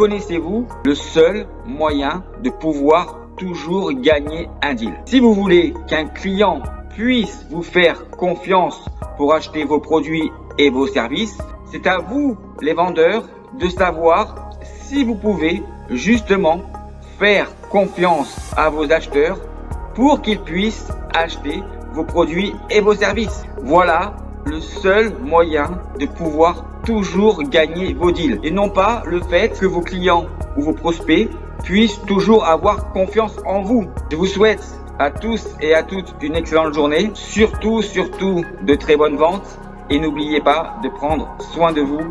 connaissez-vous le seul moyen de pouvoir toujours gagner un deal? Si vous voulez qu'un client puisse vous faire confiance pour acheter vos produits et vos services, c'est à vous, les vendeurs, de savoir si vous pouvez justement faire confiance à vos acheteurs pour qu'ils puissent acheter vos produits et vos services. Voilà le seul moyen de pouvoir toujours gagner vos deals et non pas le fait que vos clients ou vos prospects puissent toujours avoir confiance en vous. Je vous souhaite à tous et à toutes une excellente journée, surtout de très bonnes ventes et n'oubliez pas de prendre soin de vous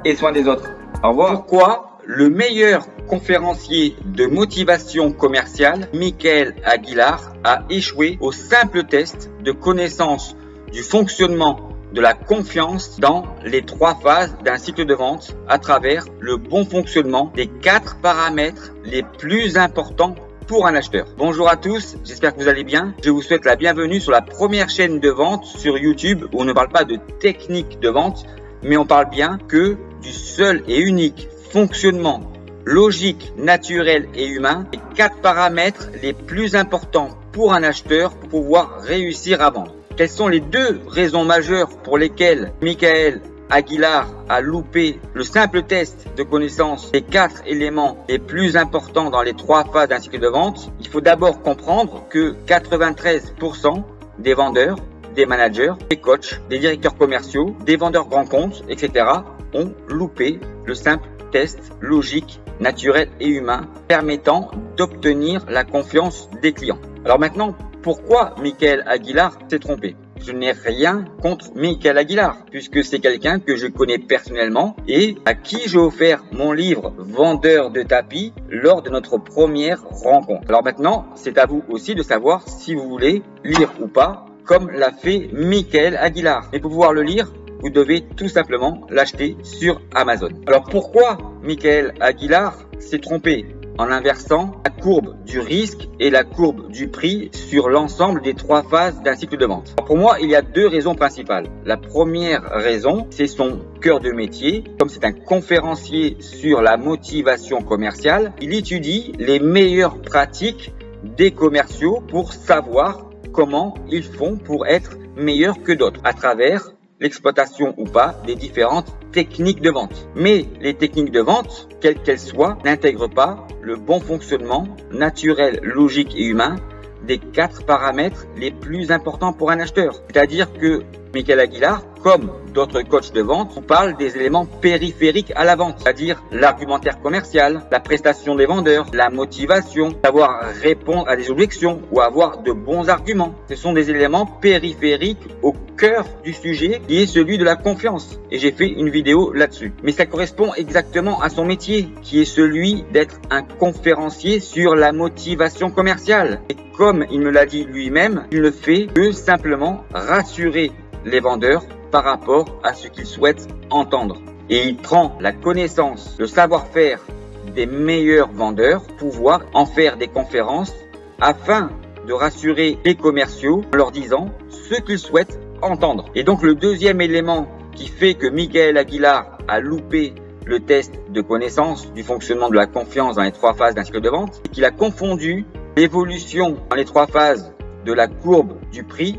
et soin des autres. Au revoir. Pourquoi le meilleur conférencier de motivation commerciale, Michael Aguilar, a échoué au simple test de connaissance du fonctionnement de la confiance dans les 3 phases d'un cycle de vente à travers le bon fonctionnement des 4 paramètres les plus importants pour un acheteur. Bonjour à tous, j'espère que vous allez bien. Je vous souhaite la bienvenue sur la première chaîne de vente sur YouTube où on ne parle pas de technique de vente, mais on parle bien que du seul et unique fonctionnement logique, naturel et humain, les 4 paramètres les plus importants pour un acheteur pour pouvoir réussir à vendre. Quelles sont les 2 raisons majeures pour lesquelles Michael Aguilar a loupé le simple test de connaissance des 4 éléments les plus importants dans les 3 phases d'un cycle de vente? Il faut d'abord comprendre que 93% des vendeurs, des managers, des coachs, des directeurs commerciaux, des vendeurs grands comptes, etc. ont loupé le simple test logique, naturel et humain permettant d'obtenir la confiance des clients. Alors maintenant, pourquoi Michael Aguilar s'est trompé? Je n'ai rien contre Michael Aguilar puisque c'est quelqu'un que je connais personnellement et à qui j'ai offert mon livre Vendeur de tapis lors de notre première rencontre. Alors maintenant, c'est à vous aussi de savoir si vous voulez lire ou pas comme l'a fait Michael Aguilar. Et pour pouvoir le lire, vous devez tout simplement l'acheter sur Amazon. Alors pourquoi Michael Aguilar s'est trompé en inversant la courbe du risque et la courbe du prix sur l'ensemble des 3 phases d'un cycle de vente? Alors pour moi, il y a 2 raisons principales. La première raison, c'est son cœur de métier. Comme c'est un conférencier sur la motivation commerciale, il étudie les meilleures pratiques des commerciaux pour savoir comment ils font pour être meilleurs que d'autres à travers l'exploitation ou pas des différentes techniques de vente. Mais les techniques de vente, quelles qu'elles soient, n'intègrent pas le bon fonctionnement naturel, logique et humain des 4 paramètres les plus importants pour un acheteur. C'est-à-dire que Michael Aguilar, comme d'autres coachs de vente, vous parle des éléments périphériques à la vente, c'est-à-dire l'argumentaire commercial, la prestation des vendeurs, la motivation, savoir répondre à des objections ou avoir de bons arguments. Ce sont des éléments périphériques au cœur du sujet qui est celui de la confiance. Et j'ai fait une vidéo là-dessus. Mais ça correspond exactement à son métier, qui est celui d'être un conférencier sur la motivation commerciale. Et comme il me l'a dit lui-même, il ne fait que simplement rassurer les vendeurs par rapport à ce qu'ils souhaitent entendre. Et il prend la connaissance, le savoir-faire des meilleurs vendeurs pour pouvoir en faire des conférences afin de rassurer les commerciaux en leur disant ce qu'ils souhaitent entendre. Et donc le deuxième élément qui fait que Michael Aguilar a loupé le test de connaissance du fonctionnement de la confiance dans les 3 phases d'un cycle de vente, c'est qu'il a confondu l'évolution dans les 3 phases de la courbe du prix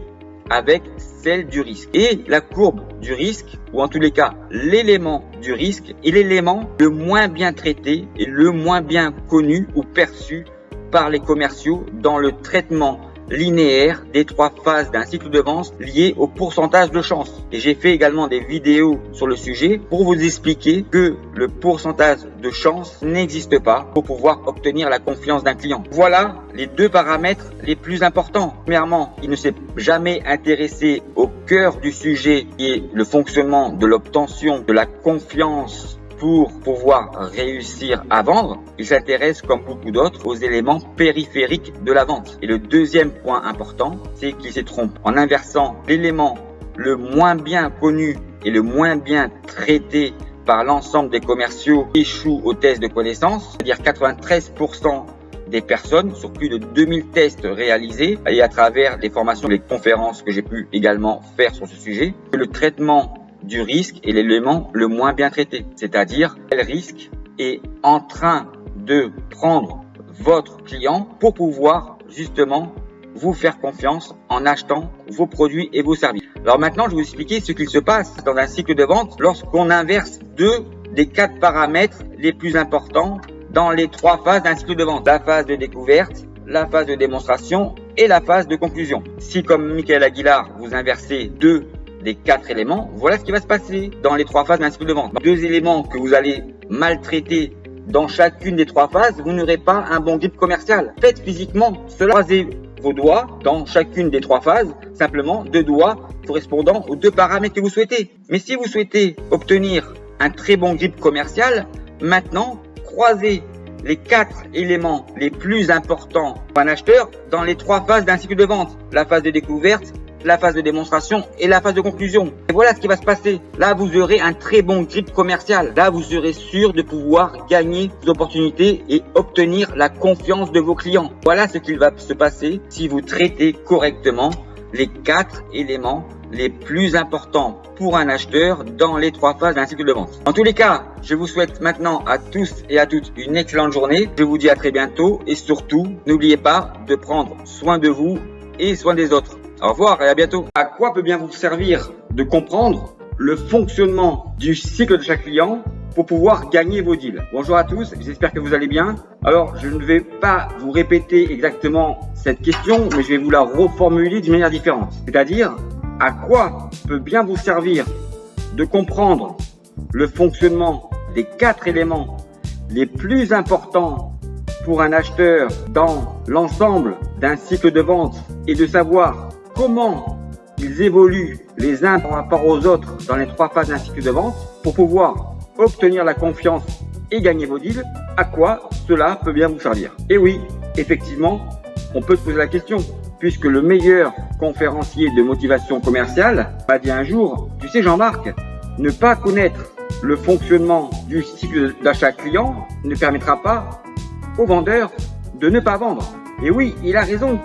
avec celle du risque. Et la courbe du risque, ou en tous les cas l'élément du risque, est l'élément le moins bien traité et le moins bien connu ou perçu par les commerciaux dans le traitement linéaire des 3 phases d'un cycle de vente lié au pourcentage de chance. Et j'ai fait également des vidéos sur le sujet pour vous expliquer que le pourcentage de chance n'existe pas pour pouvoir obtenir la confiance d'un client. Voilà les 2 paramètres les plus importants. Premièrement, il ne s'est jamais intéressé au cœur du sujet qui est le fonctionnement de l'obtention de la confiance pour pouvoir réussir à vendre. Il s'intéresse, comme beaucoup d'autres, aux éléments périphériques de la vente. Et le deuxième point important, c'est qu'il se trompe en inversant l'élément le moins bien connu et le moins bien traité par l'ensemble des commerciaux qui échouent au test de connaissance, c'est-à-dire 93% des personnes sur plus de 2000 tests réalisés et à travers des formations, des conférences que j'ai pu également faire sur ce sujet, que le traitement du risque est l'élément le moins bien traité, c'est-à-dire quel risque est en train de prendre votre client pour pouvoir justement vous faire confiance en achetant vos produits et vos services. Alors maintenant, je vais vous expliquer ce qu'il se passe dans un cycle de vente lorsqu'on inverse 2 des 4 paramètres les plus importants dans les 3 phases d'un cycle de vente. La phase de découverte, la phase de démonstration et la phase de conclusion. Si comme Michael Aguilar, vous inversez 2 des 4 éléments, voilà ce qui va se passer dans les 3 phases d'un cycle de vente. 2 éléments que vous allez maltraiter dans chacune des 3 phases, vous n'aurez pas un bon grip commercial. Faites physiquement cela. Croisez vos doigts dans chacune des 3 phases, simplement 2 doigts correspondant aux 2 paramètres que vous souhaitez. Mais si vous souhaitez obtenir un très bon grip commercial, maintenant, croisez les 4 éléments les plus importants pour un acheteur dans les 3 phases d'un cycle de vente. La phase de découverte, la phase de démonstration et la phase de conclusion. Et voilà ce qui va se passer. Là, vous aurez un très bon grip commercial. Là, vous serez sûr de pouvoir gagner des opportunités et obtenir la confiance de vos clients. Voilà ce qu'il va se passer si vous traitez correctement les 4 éléments les plus importants pour un acheteur dans les 3 phases d'un cycle de vente. En tous les cas, je vous souhaite maintenant à tous et à toutes une excellente journée. Je vous dis à très bientôt et surtout, n'oubliez pas de prendre soin de vous et soin des autres. Au revoir et à bientôt. À quoi peut bien vous servir de comprendre le fonctionnement du cycle de chaque client pour pouvoir gagner vos deals? Bonjour à tous, j'espère que vous allez bien. Alors, je ne vais pas vous répéter exactement cette question, mais je vais vous la reformuler d'une manière différente. C'est-à-dire, à quoi peut bien vous servir de comprendre le fonctionnement des 4 éléments les plus importants pour un acheteur dans l'ensemble d'un cycle de vente et de savoir comment ils évoluent les uns par rapport aux autres dans les 3 phases d'un cycle de vente pour pouvoir obtenir la confiance et gagner vos deals? À quoi cela peut bien vous servir? Et oui, effectivement, on peut se poser la question, puisque le meilleur conférencier de motivation commerciale m'a dit un jour, tu sais Jean-Marc, ne pas connaître le fonctionnement du cycle d'achat client ne permettra pas aux vendeurs de ne pas vendre. Et oui, il a raison.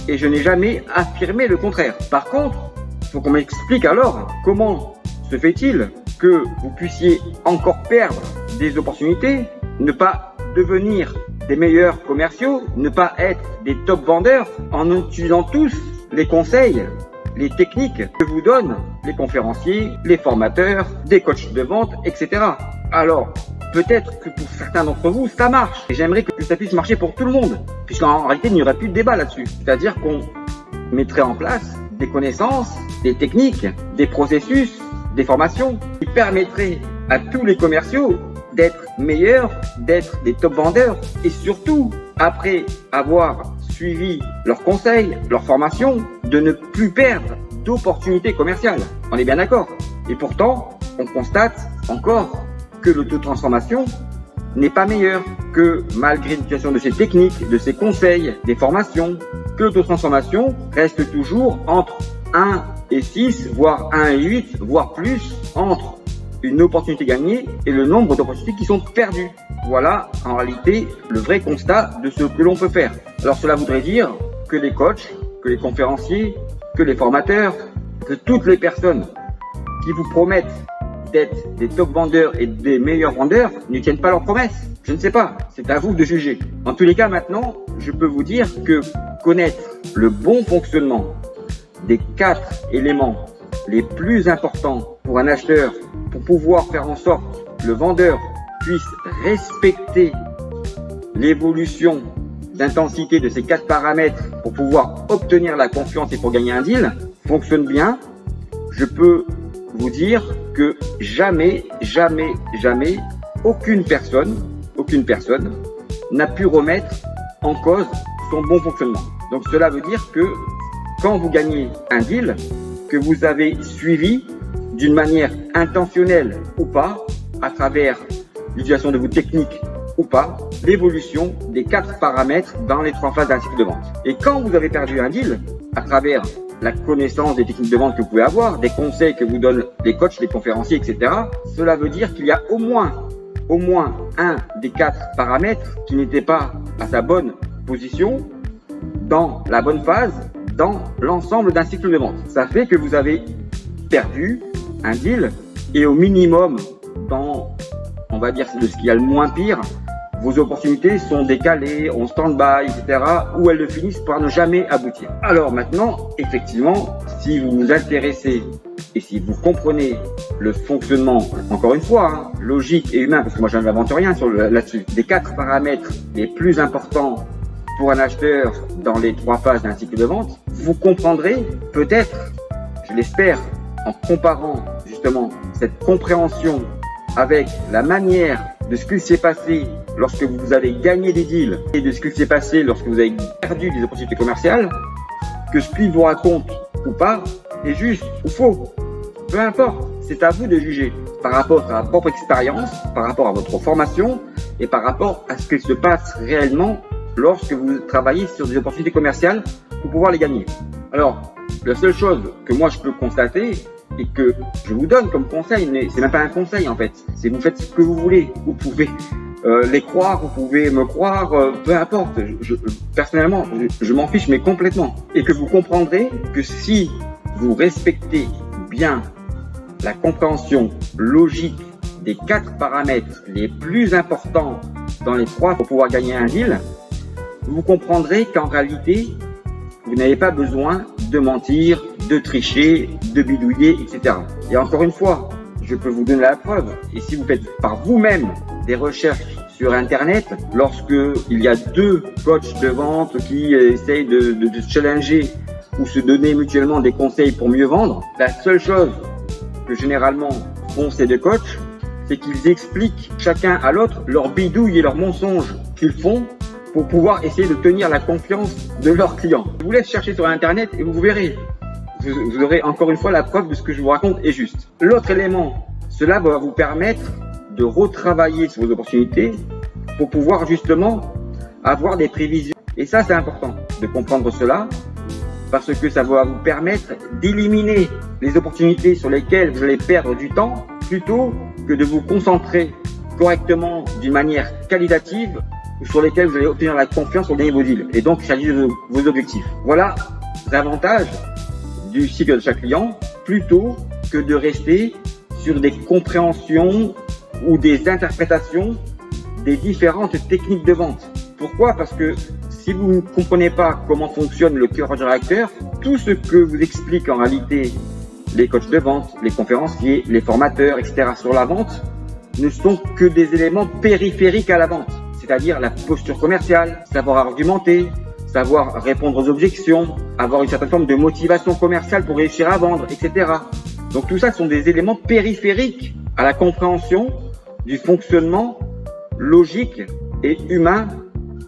Et je n'ai jamais affirmé le contraire. Par contre, il faut qu'on m'explique alors comment se fait-il que vous puissiez encore perdre des opportunités, ne pas devenir des meilleurs commerciaux, ne pas être des top vendeurs en utilisant tous les conseils, les techniques que vous donnent les conférenciers, les formateurs, des coachs de vente, etc. Alors, peut-être que pour certains d'entre vous, ça marche. Et j'aimerais que ça puisse marcher pour tout le monde. Puisqu'en réalité, il n'y aurait plus de débat là-dessus. C'est-à-dire qu'on mettrait en place des connaissances, des techniques, des processus, des formations qui permettraient à tous les commerciaux d'être meilleurs, d'être des top vendeurs et surtout, après avoir suivi leurs conseils, leurs formations, de ne plus perdre d'opportunités commerciales. On est bien d'accord. Et pourtant, on constate encore que le taux de transformation n'est pas meilleur, que malgré l'utilisation de ces techniques, de ces conseils, des formations, que le taux de transformation reste toujours entre 1 et 6, voire 1 et 8, voire plus, entre une opportunité gagnée et le nombre d'opportunités qui sont perdues. Voilà en réalité le vrai constat de ce que l'on peut faire. Alors cela voudrait dire que les coachs, que les conférenciers, que les formateurs, que toutes les personnes qui vous promettent d'être des top vendeurs et des meilleurs vendeurs ne tiennent pas leurs promesses. Je ne sais pas, c'est à vous de juger. En tous les cas, maintenant, je peux vous dire que connaître le bon fonctionnement des 4 éléments les plus importants pour un acheteur, pour pouvoir faire en sorte que le vendeur puisse respecter l'évolution d'intensité de ces 4 paramètres pour pouvoir obtenir la confiance et pour gagner un deal, fonctionne bien. Je peux vous dire que jamais, aucune personne n'a pu remettre en cause son bon fonctionnement. Donc cela veut dire que quand vous gagnez un deal, que vous avez suivi d'une manière intentionnelle ou pas, à travers l'utilisation de vos techniques ou pas, l'évolution des 4 paramètres dans les 3 phases d'un cycle de vente. Et quand vous avez perdu un deal, à travers la connaissance des techniques de vente que vous pouvez avoir, des conseils que vous donnent les coachs, les conférenciers, etc., cela veut dire qu'il y a au moins un des 4 paramètres qui n'était pas à sa bonne position, dans la bonne phase, dans l'ensemble d'un cycle de vente. Ça fait que vous avez perdu un deal et au minimum, on va dire, de ce qu'il y a le moins pire, vos opportunités sont décalées, en stand-by, etc., ou elles ne finissent par ne jamais aboutir. Alors maintenant, effectivement, si vous vous intéressez et si vous comprenez le fonctionnement, encore une fois, logique et humain, parce que moi je n'invente rien là-dessus, des 4 paramètres les plus importants pour un acheteur dans les 3 phases d'un cycle de vente, vous comprendrez peut-être, je l'espère, en comparant justement cette compréhension avec la manière de ce qui s'est passé lorsque vous avez gagné des deals et de ce qui s'est passé lorsque vous avez perdu des opportunités commerciales, que ce qu'il vous raconte ou pas est juste ou faux. Peu importe, c'est à vous de juger par rapport à votre propre expérience, par rapport à votre formation et par rapport à ce qui se passe réellement lorsque vous travaillez sur des opportunités commerciales pour pouvoir les gagner. Alors, la seule chose que moi je peux constater et que je vous donne comme conseil, mais c'est même pas un conseil en fait, c'est vous faites ce que vous voulez, vous pouvez les croire, vous pouvez me croire, peu importe, personnellement, je m'en fiche mais complètement. Et que vous comprendrez que si vous respectez bien la compréhension logique des 4 paramètres les plus importants dans les 3 pour pouvoir gagner un deal, vous comprendrez qu'en réalité, vous n'avez pas besoin de mentir, de tricher, de bidouiller, etc. Et encore une fois, je peux vous donner la preuve. Et si vous faites par vous-même des recherches sur Internet, lorsque il y a 2 coachs de vente qui essayent de se challenger ou se donner mutuellement des conseils pour mieux vendre, la seule chose que généralement font ces 2 coachs, c'est qu'ils expliquent chacun à l'autre leurs bidouilles et leurs mensonges qu'ils font pour pouvoir essayer de tenir la confiance de leurs clients. Je vous laisse chercher sur Internet et vous verrez. Vous aurez encore une fois la preuve de ce que je vous raconte est juste. L'autre élément, cela va vous permettre de retravailler sur vos opportunités pour pouvoir justement avoir des prévisions. Et ça, c'est important de comprendre cela parce que ça va vous permettre d'éliminer les opportunités sur lesquelles vous allez perdre du temps plutôt que de vous concentrer correctement d'une manière qualitative sur lesquels vous allez obtenir la confiance pour gagner vos deals et donc réaliser vos objectifs. Voilà l'avantage du cycle de chaque client plutôt que de rester sur des compréhensions ou des interprétations des différentes techniques de vente. Pourquoi? Parce que si vous ne comprenez pas comment fonctionne le cœur du réacteur, tout ce que vous expliquent en réalité les coachs de vente, les conférenciers, les formateurs, etc. sur la vente ne sont que des éléments périphériques à la vente. C'est-à-dire la posture commerciale, savoir argumenter, savoir répondre aux objections, avoir une certaine forme de motivation commerciale pour réussir à vendre, etc. Donc tout ça sont des éléments périphériques à la compréhension du fonctionnement logique et humain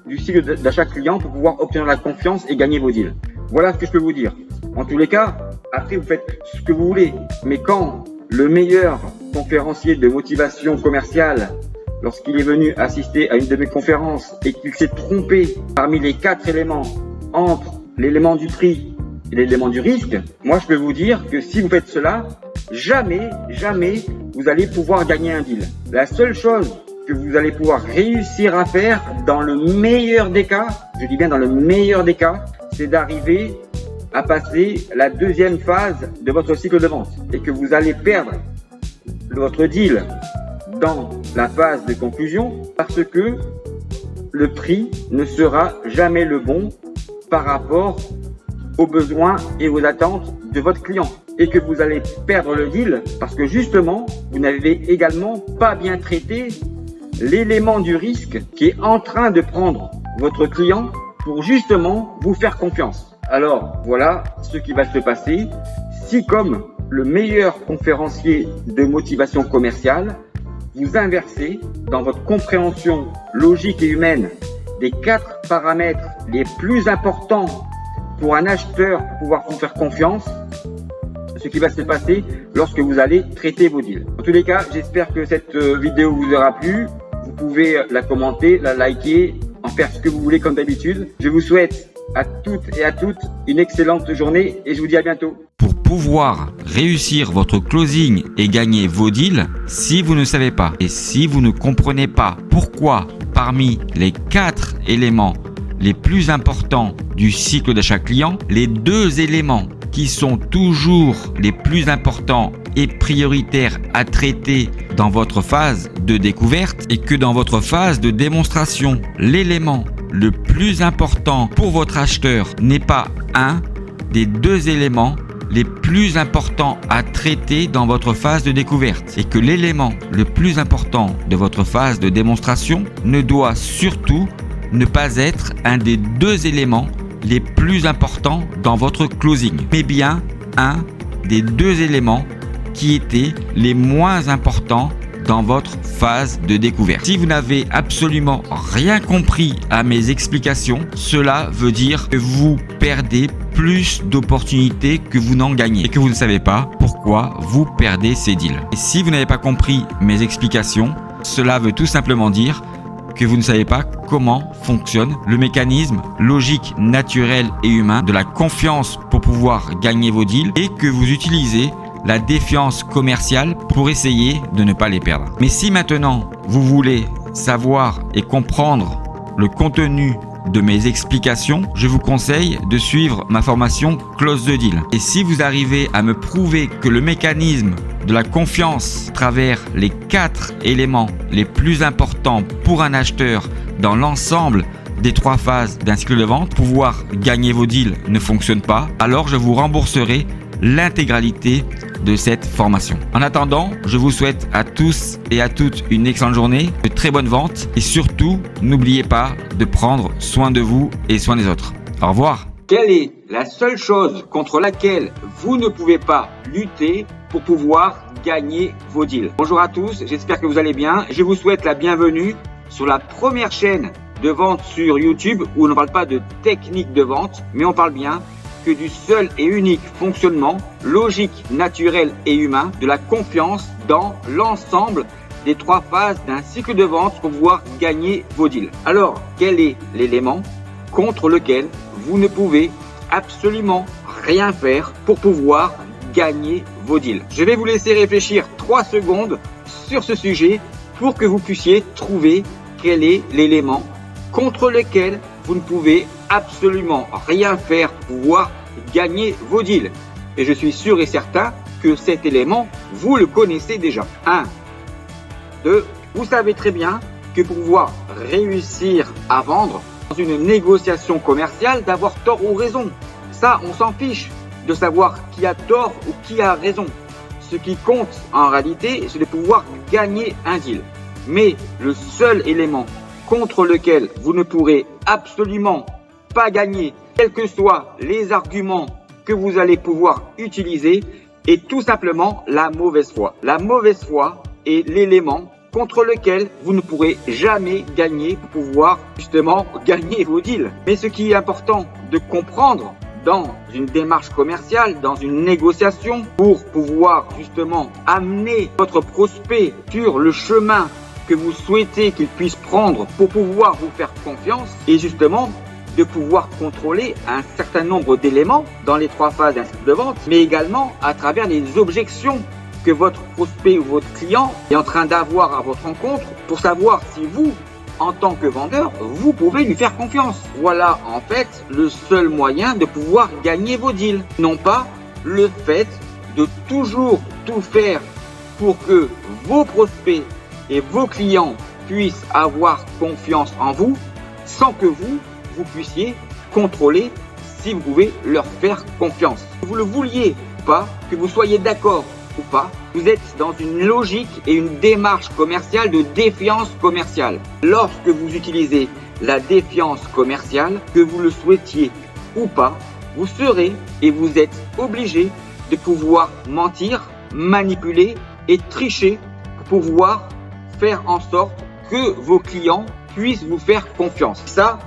du cycle d'achat client pour pouvoir obtenir la confiance et gagner vos deals. Voilà ce que je peux vous dire. En tous les cas, après vous faites ce que vous voulez, mais quand le meilleur conférencier de motivation commerciale, lorsqu'il est venu assister à une de mes conférences et qu'il s'est trompé parmi les 4 éléments entre l'élément du prix et l'élément du risque, moi je peux vous dire que si vous faites cela, jamais vous allez pouvoir gagner un deal. La seule chose que vous allez pouvoir réussir à faire dans le meilleur des cas, je dis bien dans le meilleur des cas, c'est d'arriver à passer la 2e phase de votre cycle de vente et que vous allez perdre votre deal dans la phase de conclusion parce que le prix ne sera jamais le bon par rapport aux besoins et aux attentes de votre client et que vous allez perdre le deal parce que justement vous n'avez également pas bien traité l'élément du risque qui est en train de prendre votre client pour justement vous faire confiance. Alors voilà ce qui va se passer si, comme le meilleur conférencier de motivation commerciale, vous inversez dans votre compréhension logique et humaine des 4 paramètres les plus importants pour un acheteur pour pouvoir vous faire confiance, ce qui va se passer lorsque vous allez traiter vos deals. En tous les cas, j'espère que cette vidéo vous aura plu. Vous pouvez la commenter, la liker, en faire ce que vous voulez comme d'habitude. Je vous souhaite à toutes et à toutes une excellente journée et je vous dis à bientôt. Pour pouvoir réussir votre closing et gagner vos deals, si vous ne savez pas et si vous ne comprenez pas pourquoi parmi les 4 éléments les plus importants du cycle d'achat client, les 2 éléments qui sont toujours les plus importants est prioritaire à traiter dans votre phase de découverte et que dans votre phase de démonstration. L'élément le plus important pour votre acheteur n'est pas un des deux éléments les plus importants à traiter dans votre phase de découverte et que l'élément le plus important de votre phase de démonstration ne doit surtout ne pas être un des deux éléments les plus importants dans votre closing, mais bien un des deux éléments qui étaient les moins importants dans votre phase de découverte. Si vous n'avez absolument rien compris à mes explications, cela veut dire que vous perdez plus d'opportunités que vous n'en gagnez et que vous ne savez pas pourquoi vous perdez ces deals. Et si vous n'avez pas compris mes explications, cela veut tout simplement dire que vous ne savez pas comment fonctionne le mécanisme logique, naturel et humain de la confiance pour pouvoir gagner vos deals et que vous utilisez la défiance commerciale pour essayer de ne pas les perdre. Mais si maintenant vous voulez savoir et comprendre le contenu de mes explications, je vous conseille de suivre ma formation Close the Deal. Et si vous arrivez à me prouver que le mécanisme de la confiance à travers les 4 éléments les plus importants pour un acheteur dans l'ensemble des 3 phases d'un cycle de vente, pouvoir gagner vos deals ne fonctionne pas, alors je vous rembourserai l'intégralité de cette formation. En attendant, je vous souhaite à tous et à toutes une excellente journée, de très bonnes ventes et surtout, n'oubliez pas de prendre soin de vous et soin des autres. Au revoir. Quelle est la seule chose contre laquelle vous ne pouvez pas lutter pour pouvoir gagner vos deals? Bonjour à tous, j'espère que vous allez bien. Je vous souhaite la bienvenue sur la première chaîne de vente sur YouTube où on ne parle pas de technique de vente, mais on parle bien que du seul et unique fonctionnement logique, naturel et humain de la confiance dans l'ensemble des 3 phases d'un cycle de vente pour pouvoir gagner vos deals. Alors, quel est l'élément contre lequel vous ne pouvez absolument rien faire pour pouvoir gagner vos deals? Je vais vous laisser réfléchir 3 secondes sur ce sujet pour que vous puissiez trouver quel est l'élément contre lequel vous ne pouvez absolument rien faire pour pouvoir gagner vos deals. Et je suis sûr et certain que cet élément, vous le connaissez déjà. 1, 2, vous savez très bien que pour pouvoir réussir à vendre dans une négociation commerciale, d'avoir tort ou raison. Ça, on s'en fiche de savoir qui a tort ou qui a raison. Ce qui compte en réalité, c'est de pouvoir gagner un deal. Mais le seul élément contre lequel vous ne pourrez absolument pas gagner, quels que soient les arguments que vous allez pouvoir utiliser, est tout simplement la mauvaise foi. La mauvaise foi est l'élément contre lequel vous ne pourrez jamais gagner pour pouvoir justement gagner vos deals. Mais ce qui est important de comprendre dans une démarche commerciale, dans une négociation, pour pouvoir justement amener votre prospect sur le chemin que vous souhaitez qu'il puisse prendre pour pouvoir vous faire confiance, et justement de pouvoir contrôler un certain nombre d'éléments dans les 3 phases d'un cycle de vente, mais également à travers les objections que votre prospect ou votre client est en train d'avoir à votre rencontre pour savoir si vous, en tant que vendeur, vous pouvez lui faire confiance. Voilà en fait le seul moyen de pouvoir gagner vos deals. Non pas le fait de toujours tout faire pour que vos prospects et vos clients puissent avoir confiance en vous sans que vous puissiez contrôler si vous pouvez leur faire confiance. Que vous le vouliez ou pas, que vous soyez d'accord ou pas, vous êtes dans une logique et une démarche commerciale de défiance commerciale. Lorsque vous utilisez la défiance commerciale, que vous le souhaitiez ou pas, vous serez et vous êtes obligé de pouvoir mentir, manipuler et tricher pour pouvoir faire en sorte que vos clients puissent vous faire confiance. Ça,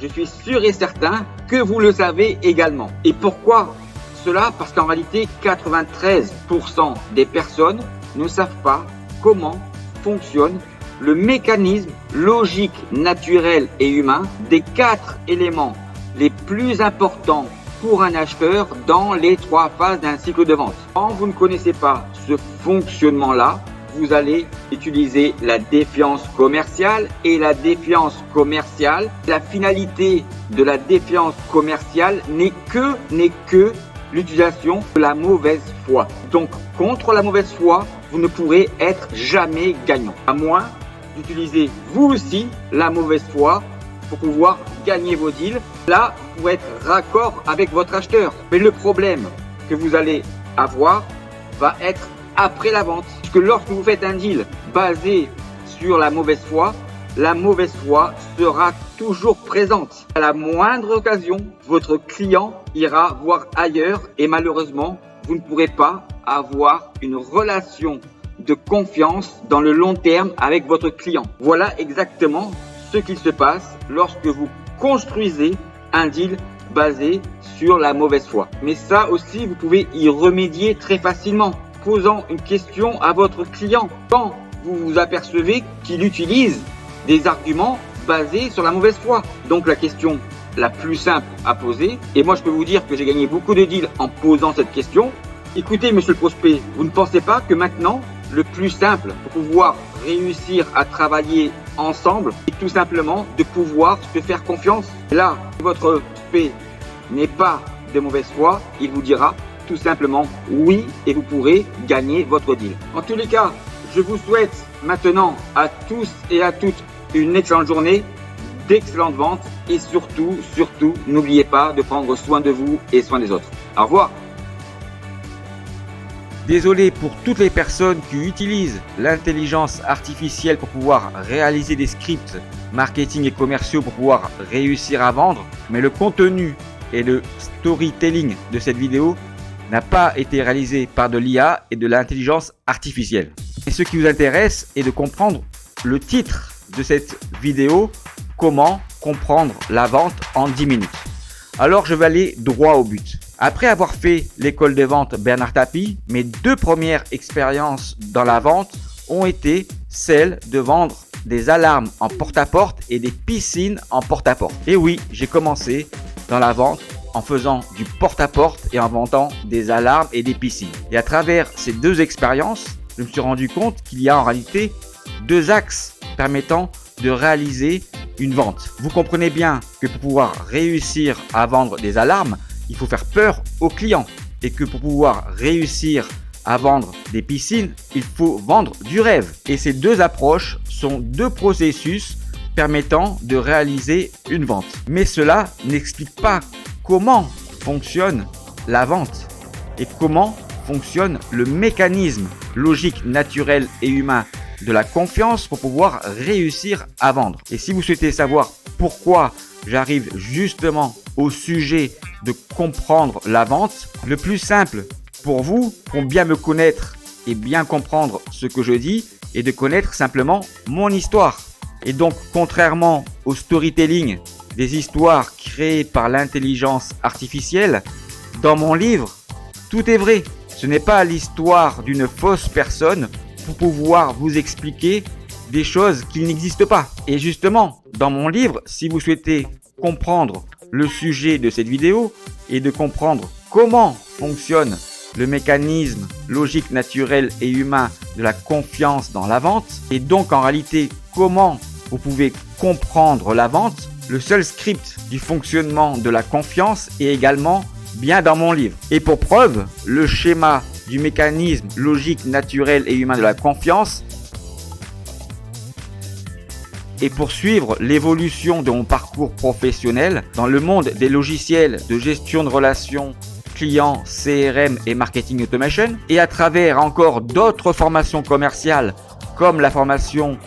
je suis sûr et certain que vous le savez également. Et pourquoi cela? Parce qu'en réalité, 93% des personnes ne savent pas comment fonctionne le mécanisme logique, naturel et humain des 4 éléments les plus importants pour un acheteur dans les 3 phases d'un cycle de vente. Quand vous ne connaissez pas ce fonctionnement-là, vous allez utiliser la défiance commerciale, et la défiance commerciale, la finalité de la défiance commerciale n'est que l'utilisation de la mauvaise foi. Donc, contre la mauvaise foi, vous ne pourrez être jamais gagnant, à moins d'utiliser vous aussi la mauvaise foi pour pouvoir gagner vos deals. Là, vous pourrez être raccord avec votre acheteur. Mais le problème que vous allez avoir va être après la vente. Puisque lorsque vous faites un deal basé sur la mauvaise foi sera toujours présente. À la moindre occasion, votre client ira voir ailleurs et malheureusement, vous ne pourrez pas avoir une relation de confiance dans le long terme avec votre client. Voilà exactement ce qu'il se passe lorsque vous construisez un deal basé sur la mauvaise foi. Mais ça aussi, vous pouvez y remédier très facilement, posant une question à votre client. Quand vous vous apercevez qu'il utilise des arguments basés sur la mauvaise foi. Donc la question la plus simple à poser, et moi je peux vous dire que j'ai gagné beaucoup de deals en posant cette question. Écoutez monsieur le prospect, vous ne pensez pas que maintenant le plus simple pour pouvoir réussir à travailler ensemble est tout simplement de pouvoir se faire confiance? Là, si votre prospect n'est pas de mauvaise foi, il vous dira tout simplement oui et vous pourrez gagner votre deal. En tous les cas, je vous souhaite maintenant à tous et à toutes une excellente journée, d'excellentes ventes et surtout, n'oubliez pas de prendre soin de vous et soin des autres. Au revoir. Désolé pour toutes les personnes qui utilisent l'intelligence artificielle pour pouvoir réaliser des scripts marketing et commerciaux pour pouvoir réussir à vendre, mais le contenu et le storytelling de cette vidéo n'a pas été réalisé par de l'IA et de l'intelligence artificielle. Et ce qui vous intéresse est de comprendre le titre de cette vidéo, comment comprendre la vente en 10 minutes. Alors je vais aller droit au but. Après avoir fait l'école de vente Bernard Tapie, mes 2 premières expériences dans la vente ont été celles de vendre des alarmes en porte-à-porte et des piscines en porte-à-porte. Et oui, j'ai commencé dans la vente en faisant du porte-à-porte et en vendant des alarmes et des piscines. Et à travers ces 2 expériences, je me suis rendu compte qu'il y a en réalité 2 axes permettant de réaliser une vente. Vous comprenez bien que pour pouvoir réussir à vendre des alarmes, il faut faire peur aux clients et que pour pouvoir réussir à vendre des piscines, il faut vendre du rêve. Et ces 2 approches sont 2 processus permettant de réaliser une vente. Mais cela n'explique pas comment fonctionne la vente et comment fonctionne le mécanisme logique, naturel et humain de la confiance pour pouvoir réussir à vendre. Et si vous souhaitez savoir pourquoi j'arrive justement au sujet de comprendre la vente, le plus simple pour vous, pour bien me connaître et bien comprendre ce que je dis, est de connaître simplement mon histoire. Et donc, contrairement au storytelling, des histoires créées par l'intelligence artificielle, dans mon livre, tout est vrai. Ce n'est pas l'histoire d'une fausse personne pour pouvoir vous expliquer des choses qui n'existent pas. Et justement, dans mon livre, si vous souhaitez comprendre le sujet de cette vidéo et de comprendre comment fonctionne le mécanisme logique, naturel et humain de la confiance dans la vente, et donc en réalité comment vous pouvez comprendre la vente, le seul script du fonctionnement de la confiance est également bien dans mon livre. Et pour preuve, le schéma du mécanisme logique, naturel et humain de la confiance, et pour suivre l'évolution de mon parcours professionnel dans le monde des logiciels de gestion de relations clients, CRM et marketing automation, et à travers encore d'autres formations commerciales comme la formation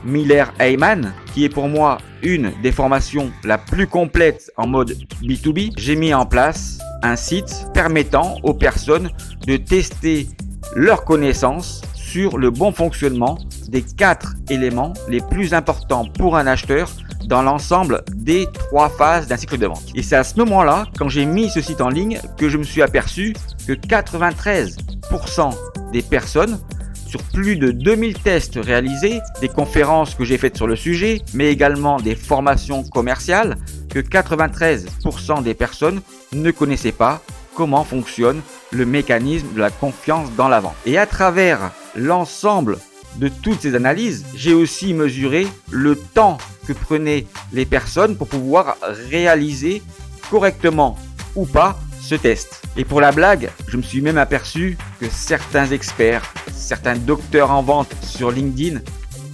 Miller-Heiman, qui est pour moi une des formations la plus complète en mode B2B, j'ai mis en place un site permettant aux personnes de tester leurs connaissances sur le bon fonctionnement des 4 éléments les plus importants pour un acheteur dans l'ensemble des 3 phases d'un cycle de vente. Et c'est à ce moment-là, quand j'ai mis ce site en ligne, que je me suis aperçu que 93% des personnes, sur plus de 2000 tests réalisés, des conférences que j'ai faites sur le sujet, mais également des formations commerciales, que 93% des personnes ne connaissaient pas comment fonctionne le mécanisme de la confiance dans la vente. Et à travers l'ensemble de toutes ces analyses, j'ai aussi mesuré le temps que prenaient les personnes pour pouvoir réaliser correctement ou pas ce test. Et pour la blague, je me suis même aperçu que certains experts, certains docteurs en vente sur LinkedIn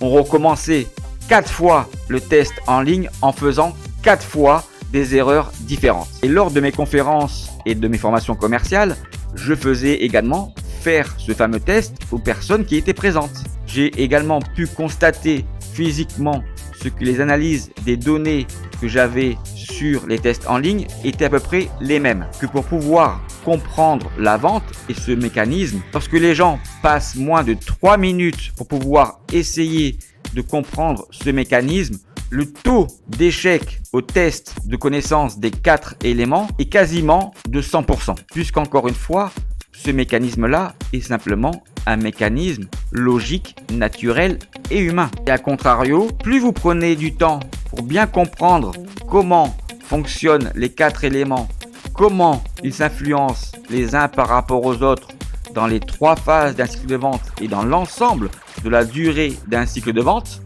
ont recommencé 4 fois le test en ligne en faisant 4 fois des erreurs différentes. Et lors de mes conférences et de mes formations commerciales, je faisais également faire ce fameux test aux personnes qui étaient présentes. J'ai également pu constater physiquement ce que les analyses des données que j'avais sur les tests en ligne étaient à peu près les mêmes. Que pour pouvoir comprendre la vente et ce mécanisme, lorsque les gens passent moins de 3 minutes pour pouvoir essayer de comprendre ce mécanisme, le taux d'échec au test de connaissance des 4 éléments est quasiment de 100%. Puisqu'encore une fois, ce mécanisme-là est simplement un mécanisme logique, naturel et humain. Et à contrario, plus vous prenez du temps pour bien comprendre comment fonctionnent les 4 éléments, comment ils s'influencent les uns par rapport aux autres dans les 3 phases d'un cycle de vente et dans l'ensemble de la durée d'un cycle de vente.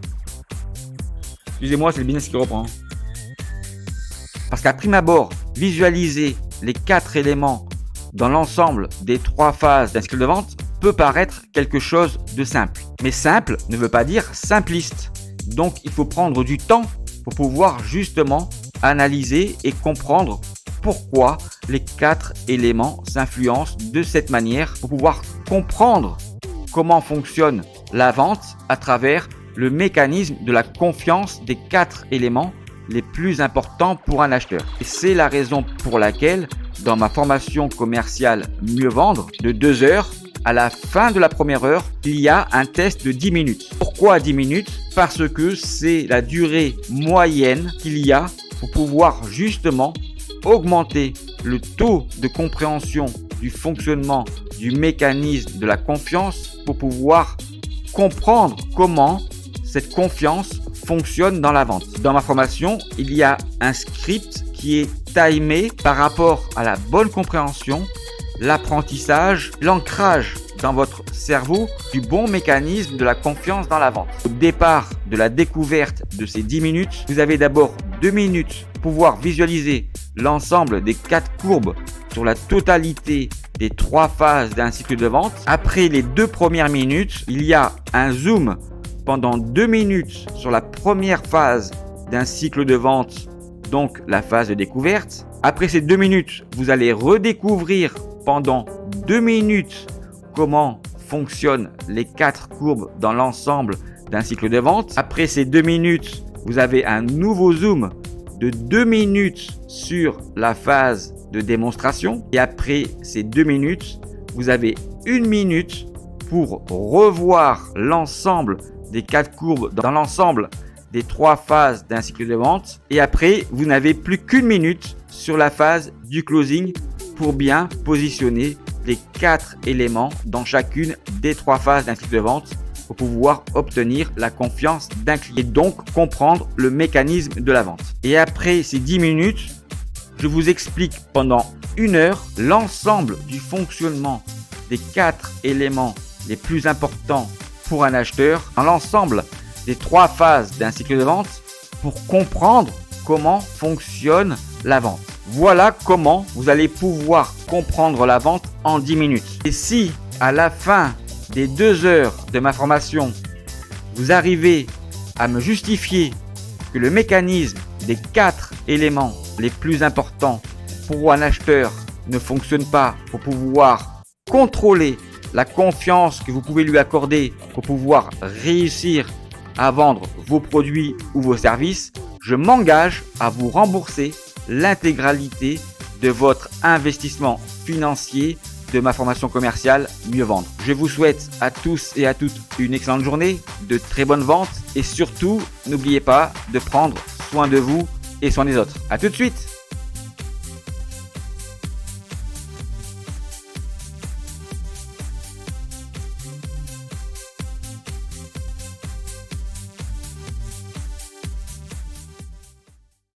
Excusez-moi, c'est le business qui reprend. Parce qu'à prime abord, visualiser les 4 éléments dans l'ensemble des 3 phases d'un cycle de vente peut paraître quelque chose de simple. Mais simple ne veut pas dire simpliste. Donc il faut prendre du temps pour pouvoir justement analyser et comprendre pourquoi les 4 éléments s'influencent de cette manière, pour pouvoir comprendre comment fonctionne la vente à travers le mécanisme de la confiance des 4 éléments les plus importants pour un acheteur. Et c'est la raison pour laquelle dans ma formation commerciale Mieux Vendre de 2 heures, à la fin de la première heure, il y a un test de 10 minutes. Pourquoi 10 minutes? Parce que c'est la durée moyenne qu'il y a pour pouvoir justement augmenter le taux de compréhension du fonctionnement du mécanisme de la confiance pour pouvoir comprendre comment cette confiance fonctionne dans la vente. Dans ma formation, il y a un script qui est timé par rapport à la bonne compréhension, l'apprentissage, l'ancrage dans votre cerveau du bon mécanisme de la confiance dans la vente. Au départ de la découverte de ces 10 minutes, vous avez d'abord 2 minutes pour pouvoir visualiser l'ensemble des 4 courbes sur la totalité des 3 phases d'un cycle de vente. Après les 2 premières minutes, il y a un zoom pendant 2 minutes sur la première phase d'un cycle de vente, donc la phase de découverte. Après ces 2 minutes, vous allez redécouvrir pendant 2 minutes comment fonctionnent les 4 courbes dans l'ensemble d'un cycle de vente. Après ces 2 minutes, vous avez un nouveau zoom de 2 minutes sur la phase de démonstration. Et après ces 2 minutes, vous avez 1 minute pour revoir l'ensemble des 4 courbes dans l'ensemble des 3 phases d'un cycle de vente. Et après, vous n'avez plus qu'1 minute sur la phase du closing pour bien positionner les 4 éléments dans chacune des 3 phases d'un cycle de vente pour pouvoir obtenir la confiance d'un client et donc comprendre le mécanisme de la vente. Et après ces 10 minutes, je vous explique pendant 1 heure l'ensemble du fonctionnement des 4 éléments les plus importants pour un acheteur dans l'ensemble des 3 phases d'un cycle de vente pour comprendre comment fonctionne la vente. Voilà comment vous allez pouvoir comprendre la vente en 10 minutes. Et si à la fin des 2 heures de ma formation, vous arrivez à me justifier que le mécanisme des 4 éléments les plus importants pour un acheteur ne fonctionne pas pour pouvoir contrôler la confiance que vous pouvez lui accorder pour pouvoir réussir à vendre vos produits ou vos services, je m'engage à vous rembourser l'intégralité de votre investissement financier de ma formation commerciale Mieux Vendre. Je vous souhaite à tous et à toutes une excellente journée, de très bonnes ventes et surtout, n'oubliez pas de prendre soin de vous et soin des autres. À tout de suite!